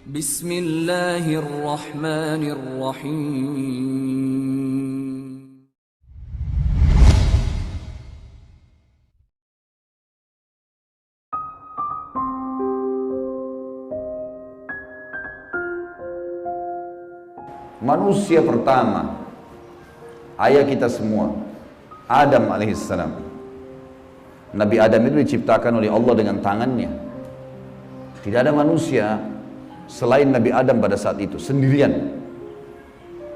Bismillahirrahmanirrahim. Manusia pertama, ayah kita semua, Adam alaihissalam. Nabi Adam itu diciptakan oleh Allah dengan tangannya. Tidak ada manusia selain Nabi Adam pada saat itu, sendirian.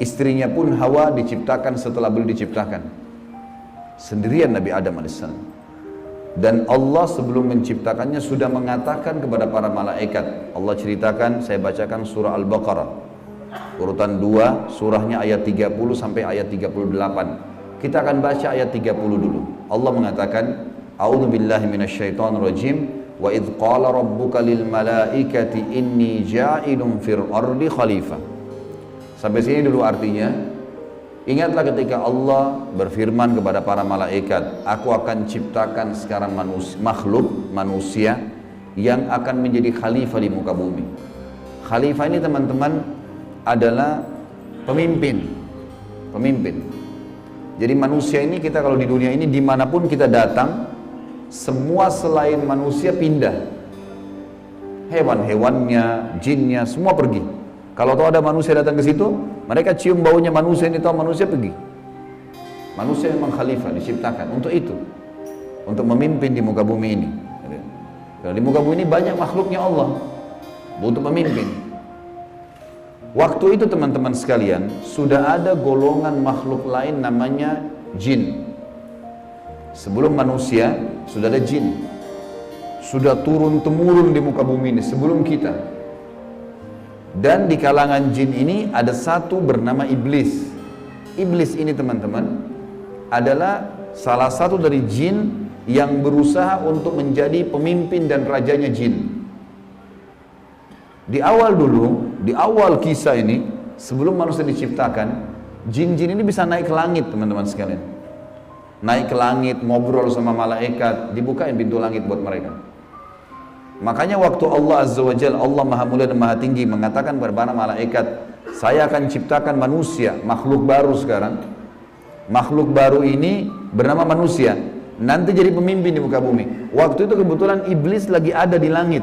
Istrinya pun Hawa diciptakan setelah beliau diciptakan. Sendirian Nabi Adam alaihissalam. Dan Allah sebelum menciptakannya sudah mengatakan kepada para malaikat. Allah ceritakan, saya bacakan surah Al-Baqarah. Urutan 2, surahnya ayat 30 sampai ayat 38. Kita akan baca ayat 30 dulu. Allah mengatakan, A'udzubillahi minasyaitonirrajim. Wa idh qala rabbuka lil malaikati inni ja'ilun fil ardi khalifah. Sampai sini dulu artinya. Ingatlah ketika Allah berfirman kepada para malaikat, aku akan ciptakan sekarang manusia yang akan menjadi khalifah di muka bumi. Khalifah ini teman-teman adalah pemimpin. Jadi manusia ini, kita kalau di dunia ini dimanapun kita datang, semua selain manusia pindah. Hewan-hewannya, jinnya, semua pergi. Kalau tahu ada manusia datang ke situ, mereka cium baunya manusia ini, tahu manusia pergi. Manusia memang khalifah, diciptakan untuk itu, untuk memimpin di muka bumi ini. Kalau di muka bumi ini banyak makhluknya Allah, butuh pemimpin. Waktu itu teman-teman sekalian, sudah ada golongan makhluk lain namanya jin. Sebelum manusia, sudah ada jin. Sudah turun-temurun di muka bumi ini, sebelum kita. Dan di kalangan jin ini ada satu bernama iblis. Iblis ini teman-teman adalah salah satu dari jin yang berusaha untuk menjadi pemimpin dan rajanya jin. Di awal dulu, di awal kisah ini, sebelum manusia diciptakan, jin-jin ini bisa naik ke langit teman-teman sekalian. Naik ke langit, ngobrol sama malaikat, dibukain pintu langit buat mereka. Makanya waktu Allah Azza wa Jalla, Allah Maha Mulia dan Maha Tinggi, mengatakan kepada para malaikat, saya akan ciptakan manusia, makhluk baru sekarang. Makhluk baru ini bernama manusia, nanti jadi pemimpin di muka bumi. Waktu itu kebetulan iblis lagi ada di langit,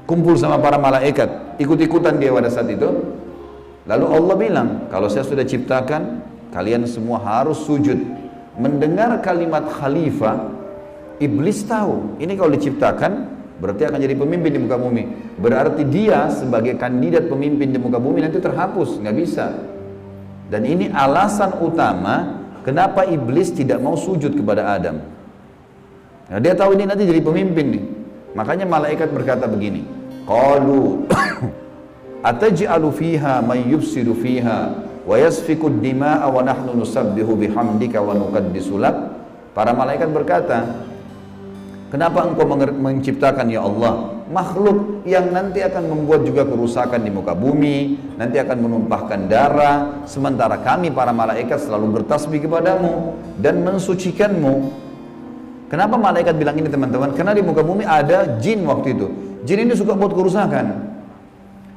kumpul sama para malaikat, ikut-ikutan dia pada saat itu. Lalu Allah bilang, kalau saya sudah ciptakan, kalian semua harus sujud. Mendengar kalimat khalifah, iblis tahu, ini kalau diciptakan, berarti akan jadi pemimpin di muka bumi. Berarti dia sebagai kandidat pemimpin di muka bumi nanti terhapus, nggak bisa. Dan ini alasan utama, kenapa iblis tidak mau sujud kepada Adam. Nah, dia tahu ini nanti jadi pemimpin nih. Makanya malaikat berkata begini, qalu ataj'alu fiha may yufsidu fiha wa yasfiku ad-dima'a wa nahnu nusabbihu bihamdika wa nuqaddisu lak. Para malaikat berkata, kenapa engkau menciptakan ya Allah makhluk yang nanti akan membuat juga kerusakan di muka bumi, nanti akan menumpahkan darah, sementara kami para malaikat selalu bertasbih kepadamu dan mensucikanmu. Kenapa malaikat bilang ini teman-teman? Karena di muka bumi ada jin waktu itu. Jin ini suka buat kerusakan,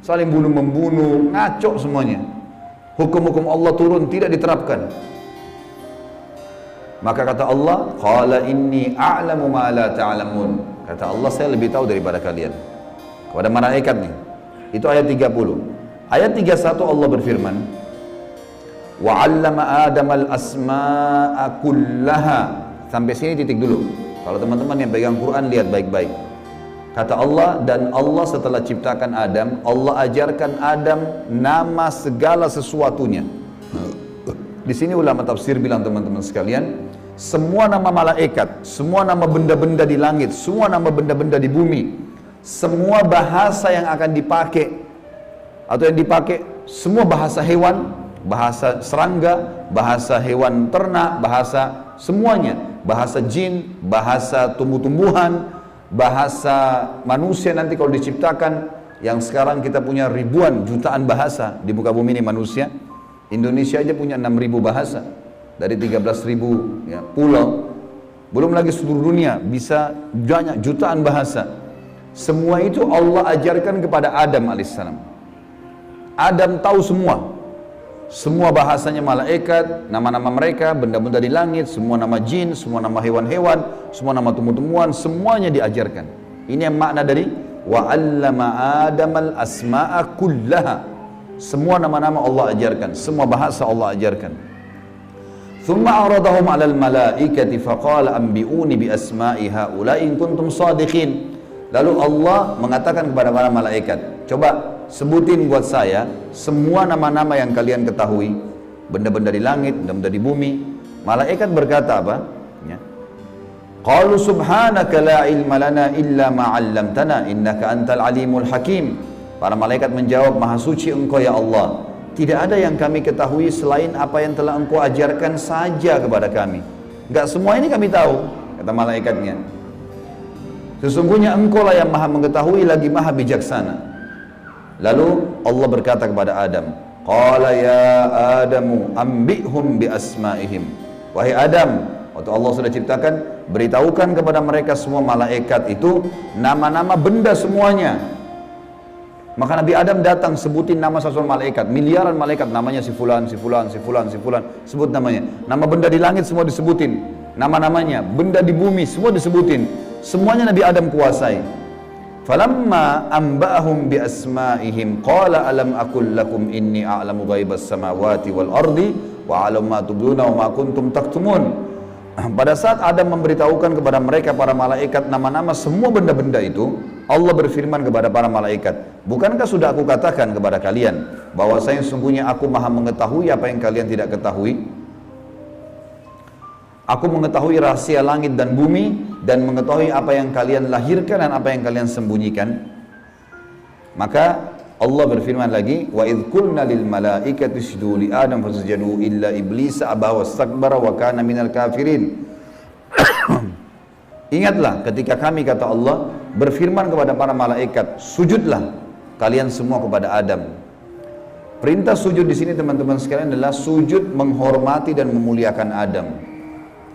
saling bunuh-membunuh, ngaco semuanya. Hukum-hukum Allah turun, tidak diterapkan. Maka kata Allah, qala inni a'lamu ma la ta'lamun. Kata Allah, saya lebih tahu daripada kalian. Kepada malaikat nih. Itu ayat 30. Ayat 31 Allah berfirman, wa 'allama Adamal asma'a kullaha. Sampai sini titik dulu. Kalau teman-teman yang pegang Quran lihat baik-baik. Kata Allah, dan Allah setelah ciptakan Adam, Allah ajarkan Adam nama segala sesuatunya. Di sini ulama tafsir bilang teman-teman sekalian, semua nama malaikat, semua nama benda-benda di langit, semua nama benda-benda di bumi, semua bahasa yang akan dipakai atau yang dipakai, semua bahasa hewan, bahasa serangga, bahasa hewan ternak, bahasa semuanya, bahasa jin, bahasa tumbuh-tumbuhan, bahasa manusia nanti kalau diciptakan, yang sekarang kita punya ribuan jutaan bahasa di muka bumi ini manusia. Indonesia aja punya 6.000 bahasa dari 13.000 ya, pulau. Belum lagi seluruh dunia bisa banyak jutaan bahasa. Semua itu Allah ajarkan kepada Adam alaihissalam. Adam tahu semua. Semua bahasanya malaikat, nama-nama mereka, benda-benda di langit, semua nama jin, semua nama hewan-hewan, semua nama tumbuh-tumbuhan, semuanya diajarkan. Ini yang makna dari wa 'allama Adamal asma'a kullaha. Semua nama-nama Allah ajarkan, semua bahasa Allah ajarkan. Thumma aradahum 'alal malaikati faqala anbi'uni bi asma'i haula'i in kuntum shadiqin. Lalu Allah mengatakan kepada para malaikat, coba sebutin buat saya semua nama-nama yang kalian ketahui, benda-benda di langit, benda-benda di bumi. Malaikat berkata apa? Ya. Qalu subhanaka la ilma lana illa ma 'allamtana innaka antal alimul hakim. Para malaikat menjawab, maha suci engkau ya Allah, tidak ada yang kami ketahui selain apa yang telah engkau ajarkan saja kepada kami. Enggak semua ini kami tahu, kata malaikatnya. Sesungguhnya engkau lah yang maha mengetahui lagi maha bijaksana. Lalu Allah berkata kepada Adam, qala ya Adamu ambihum bi asma'ihim. Wahai Adam, waktu Allah sudah ciptakan, beritahukan kepada mereka semua malaikat itu nama-nama benda semuanya. Maka Nabi Adam datang sebutin nama satu malaikat, miliaran malaikat, namanya si fulan, si fulan, si fulan, si fulan, sebut namanya. Nama benda di langit semua disebutin, nama-namanya, benda di bumi semua disebutin. Semuanya Nabi Adam kuasai. Falamma amba'ahum bi asma'ihim qala alam aqul lakum inni a'lamu ghaibas samawati wal ardi wa a'lamu ma tubduna wa ma kuntum taktumun. Pada saat Adam memberitahukan kepada mereka para malaikat nama-nama semua benda-benda itu, Allah berfirman kepada para malaikat, bukankah sudah aku katakan kepada kalian bahwasanya sungguhnya aku maha mengetahui apa yang kalian tidak ketahui? Aku mengetahui rahasia langit dan bumi dan mengetahui apa yang kalian lahirkan dan apa yang kalian sembunyikan. Maka Allah berfirman lagi, wa idh qulna lil malaikati isjudu li Adam fasajadu illa iblis aba wastakbara wa kana minal kafirin. Ingatlah ketika kami, kata Allah, berfirman kepada para malaikat, sujudlah kalian semua kepada Adam. Perintah sujud di sini teman-teman sekalian adalah sujud menghormati dan memuliakan Adam.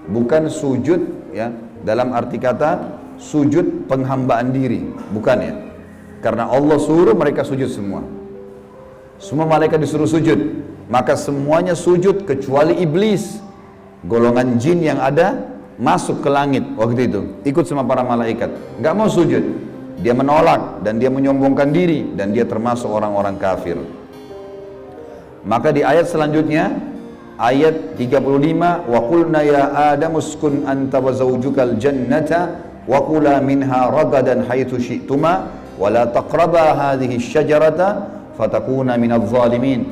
Bukan sujud ya dalam arti kata sujud penghambaan diri, bukan ya. Karena Allah suruh mereka sujud semua. Semua malaikat disuruh sujud, maka semuanya sujud kecuali iblis. Golongan jin yang ada masuk ke langit waktu itu, ikut sama para malaikat, nggak mau sujud. Dia menolak dan dia menyombongkan diri dan dia termasuk orang-orang kafir. Maka di ayat selanjutnya, ayat 35, wa qulna ya Adam uskun anta wa zawjukal jannata wa kula minha ragadan haitsu syi'tuma wa la taqraba hadhihi syajarata fatakuna minadh dhalimin.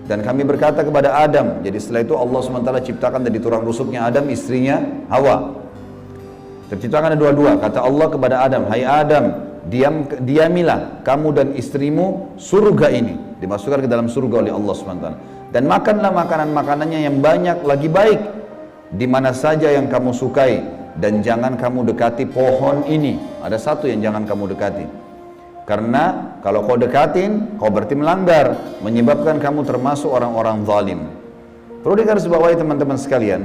Dan kami berkata kepada Adam, jadi setelah itu Allah SWT ciptakan dari tulang rusuknya Adam istrinya Hawa. Terciptakan ada dua-dua. Kata Allah kepada Adam, hai Adam, diamilah kamu dan istrimu surga ini, dimasukkan ke dalam surga oleh Allah SWT. Dan makanlah makanan-makanannya yang banyak lagi baik di mana saja yang kamu sukai, dan jangan kamu dekati pohon ini. Ada satu yang jangan kamu dekati, karena kalau kau dekatin kau berarti melanggar, menyebabkan kamu termasuk orang-orang zalim. Perlu digarisbawahi teman-teman sekalian,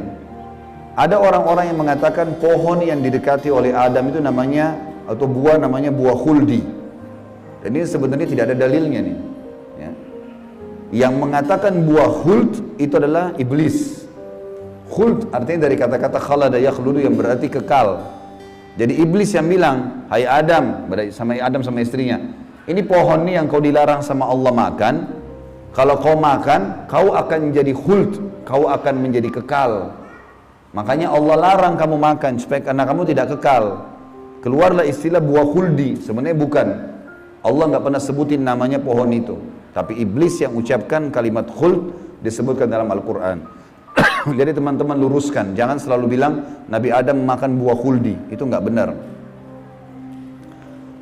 ada orang-orang yang mengatakan pohon yang didekati oleh Adam itu namanya, atau buah namanya buah khuldi. Dan ini sebenarnya tidak ada dalilnya nih ya. Yang mengatakan buah khuld itu adalah iblis. Khuld artinya dari kata-kata khalada yakhludu yang berarti kekal. Jadi iblis yang bilang, hai Adam, sama istrinya, ini pohon ini yang kau dilarang sama Allah makan, kalau kau makan kau akan menjadi khuld, kau akan menjadi kekal. Makanya Allah larang kamu makan supaya karena kamu tidak kekal. Keluarlah istilah buah khuldi, sebenarnya bukan. Allah nggak pernah sebutin namanya pohon itu. Tapi iblis yang ucapkan kalimat khuld disebutkan dalam Al-Quran. Jadi teman-teman luruskan, jangan selalu bilang Nabi Adam makan buah khuldi, itu nggak benar.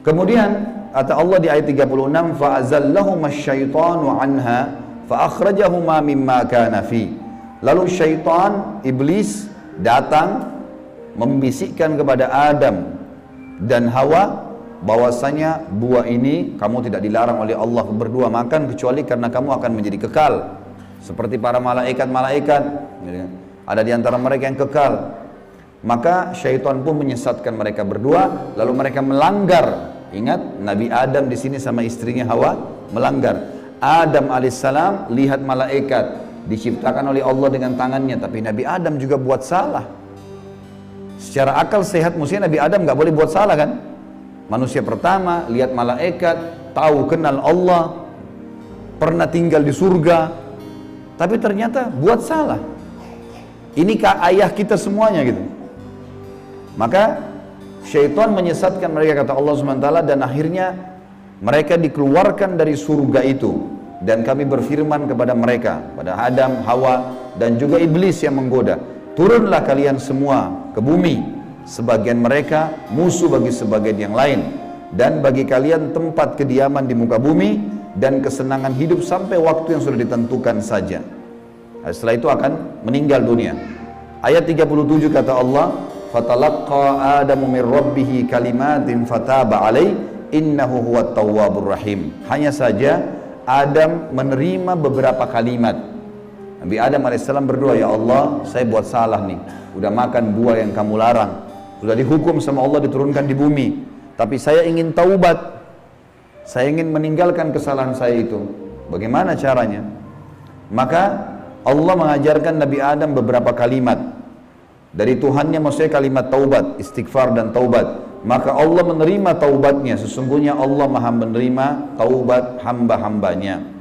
Kemudian kata Allah di ayat 36, fa'azallahuma syaitanu anha fa'akhrajahuma mimma kana fi. Lalu syaitan, iblis datang membisikkan kepada Adam dan Hawa bahwasanya buah ini kamu tidak dilarang oleh Allah berdua makan kecuali karena kamu akan menjadi kekal seperti para malaikat-malaikat. Ada di antara mereka yang kekal. Maka syaitan pun menyesatkan mereka berdua, lalu mereka melanggar Ingat, Nabi Adam di sini sama istrinya Hawa melanggar. Adam alaihissalam lihat malaikat diciptakan oleh Allah dengan tangannya, tapi Nabi Adam juga buat salah. Secara akal sehat mestinya Nabi Adam nggak boleh buat salah kan? Manusia pertama lihat malaikat, tahu kenal Allah, pernah tinggal di surga, tapi ternyata buat salah. Ini ayah kita semuanya gitu. Maka syaitan menyesatkan mereka, kata Allah SWT, dan akhirnya mereka dikeluarkan dari surga itu. Dan kami berfirman kepada mereka, pada Adam, Hawa, dan juga iblis yang menggoda, turunlah kalian semua ke bumi. Sebagian mereka musuh bagi sebagian yang lain, dan bagi kalian tempat kediaman di muka bumi dan kesenangan hidup sampai waktu yang sudah ditentukan saja. Setelah itu akan meninggal dunia. Ayat 37 kata Allah, fatalaqqa Adamu min rabbih kalimatin fataba alaih innahu huwat tawwabur rahim. Hanya saja Adam menerima beberapa kalimat. Nabi Adam alaihissalam berdoa, ya Allah, saya buat salah nih, udah makan buah yang kamu larang, sudah dihukum sama Allah diturunkan di bumi, tapi saya ingin taubat, saya ingin meninggalkan kesalahan saya itu. Bagaimana caranya? Maka Allah mengajarkan Nabi Adam beberapa kalimat dari Tuhannya, maksudnya kalimat taubat, istighfar dan taubat. Maka Allah menerima taubatnya. Sesungguhnya Allah maha menerima taubat hamba-hambanya.